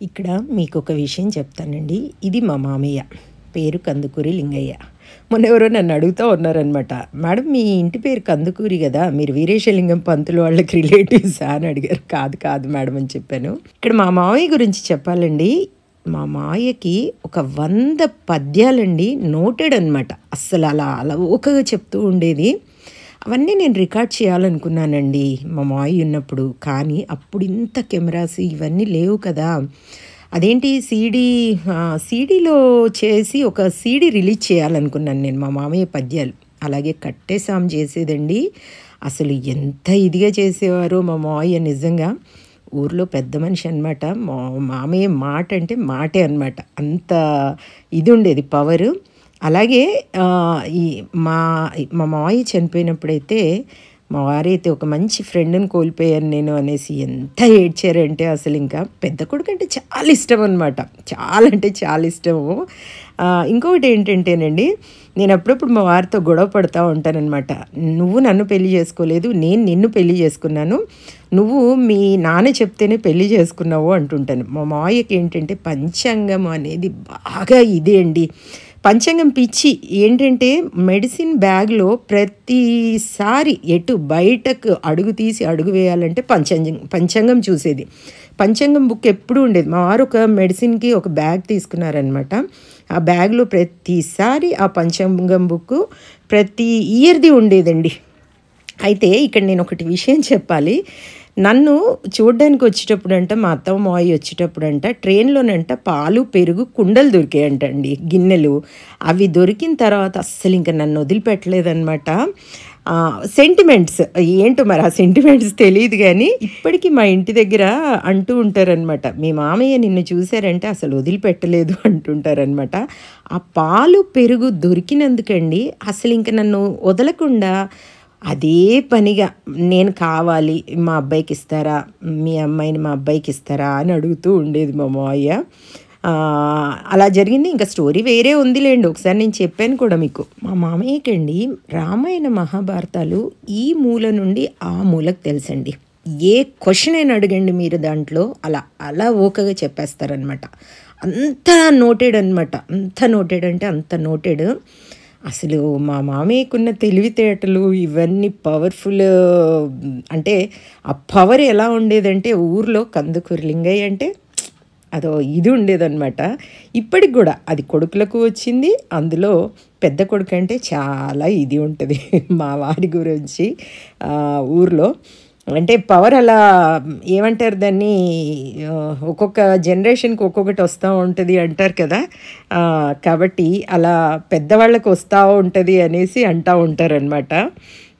ఇక్కడ మీకొక విషయం చెప్తానండి. ఇది మా మామయ్య. పేరు కందుకూరి లింగయ్య. మొన్నెవరో నన్ను అడుగుతా ఉన్నారనమాట. మేడం మీ ఇంటి పేరు కందుకూరి గదా! మీరు వీరేశలింగం పంతులు వాళ్ళకి రిలేటివ్సా అని అడిగారు. కాదు కాదు మేడం అని చెప్పాను. ఇక్కడ మా మామయ్య గురించి చెప్పాలండి. మా మావయ్యకి ఒక 100 పద్యాలండి నోటెడ్ అనమాట. అస్సలు అలా అలవోకగా చెప్తూ ఉండేది. అవన్నీ నేను రికార్డ్ చేయాలనుకున్నానండి మా మావయ్య ఉన్నప్పుడు. కానీ అప్పుడు ఇంత కెమెరాస్ ఇవన్నీ లేవు కదా! అదేంటి సీడీలో చేసి ఒక సీడీ రిలీజ్ చేయాలనుకున్నాను నేను మా మామయ్య పద్యాలు. అలాగే కట్టేసాం చేసేదండి. అసలు ఎంత ఇదిగా చేసేవారో మా మావయ్య నిజంగా. ఊర్లో పెద్ద మనిషి అనమాట. మా మామయ్య మాట అంటే మాటే అనమాట. అంత ఇది ఉండేది పవరు. అలాగే ఈ మా మా మావయ్య చనిపోయినప్పుడైతే మా వారైతే ఒక మంచి ఫ్రెండ్ని కోల్పోయాను నేను అనేసి ఎంత ఏడ్చారంటే అసలు ఇంకా పెద్ద కొడుకు అంటే చాలా ఇష్టం అనమాట. చాలా అంటే చాలా ఇష్టము. ఇంకొకటి ఏంటంటేనండి, నేను అప్పుడప్పుడు మా వారితో గొడవ పడుతూ ఉంటానన్నమాట. నువ్వు నన్ను పెళ్లి చేసుకోలేదు, నేను నిన్ను పెళ్లి చేసుకున్నాను, నువ్వు మీ నాన్న చెప్తేనే పెళ్లి చేసుకున్నావు అంటుంటాను. మా మావయ్యకి ఏంటంటే పంచాంగం అనేది బాగా ఇదే అండి. పంచాంగం పిచ్చి. ఏంటంటే మెడిసిన్ బ్యాగ్లో ప్రతిసారి ఎటు బయటకు అడుగు తీసి అడుగు వేయాలంటే పంచాంగం చూసేది. పంచాంగం బుక్ ఎప్పుడూ ఉండేది. మా వారు ఒక మెడిసిన్కి ఒక బ్యాగ్ తీసుకున్నారనమాట. ఆ బ్యాగ్లో ప్రతిసారి ఆ పంచాంగం బుక్ ప్రతి ఇయర్ది ఉండేదండి. అయితే ఇక్కడ నేను ఒకటి విషయం చెప్పాలి. నన్ను చూడ్డానికి వచ్చేటప్పుడంట మా అత్తమ్మ మావయ్య వచ్చేటప్పుడంట ట్రైన్లోనంట పాలు పెరుగు కుండలు దొరికాయంట అండి, గిన్నెలు. అవి దొరికిన తర్వాత అస్సలు ఇంకా నన్ను వదిలిపెట్టలేదనమాట. సెంటిమెంట్స్ ఏంటో మరి ఆ సెంటిమెంట్స్ తెలియదు కానీ ఇప్పటికీ మా ఇంటి దగ్గర అంటూ ఉంటారనమాట, మీ మామయ్య నిన్ను చూశారంటే అసలు వదిలిపెట్టలేదు అంటుంటారనమాట. ఆ పాలు పెరుగు దొరికినందుకండి అసలు ఇంక నన్ను వదలకుండా అదే పనిగా నేను కావాలి, మా అబ్బాయికి ఇస్తారా, మీ అమ్మాయిని మా అబ్బాయికి ఇస్తారా అని అడుగుతూ ఉండేది మా మావయ్య. అలా జరిగింది. ఇంకా స్టోరీ వేరే ఉందిలేండి, ఒకసారి నేను చెప్పాను కూడా మీకు. మా మామయ్యకండి రామాయణ మహాభారతాలు ఈ మూల నుండి ఆ మూలకు తెలుసండి. ఏ క్వశ్చన్ అయినా అడగండి మీరు, దాంట్లో అలా ఓకగా చెప్పేస్తారనమాట. అంత నోటెడ్ అనమాట. అంత నోటెడ్ అంటే అంత నోటెడ్. అసలు మా మామయ్యకున్న తెలివితేటలు ఇవన్నీ పవర్ఫుల్. అంటే ఆ పవర్ ఎలా ఉండేదంటే ఊర్లో కందుకూరి లింగయ్య అంటే అదో ఇది ఉండేదన్నమాట. ఇప్పటికి కూడా అది కొడుకులకు వచ్చింది. అందులో పెద్ద కొడుకు అంటే చాలా ఇది ఉంటుంది మా వారి గురించి ఊర్లో. అంటే పవర్ అలా ఏమంటారు దాన్ని, ఒక్కొక్క జనరేషన్కి ఒక్కొక్కటి వస్తూ ఉంటుంది అంటారు కదా. కాబట్టి అలా పెద్దవాళ్ళకి వస్తూ ఉంటుంది అనేసి అంటూ ఉంటారనమాట.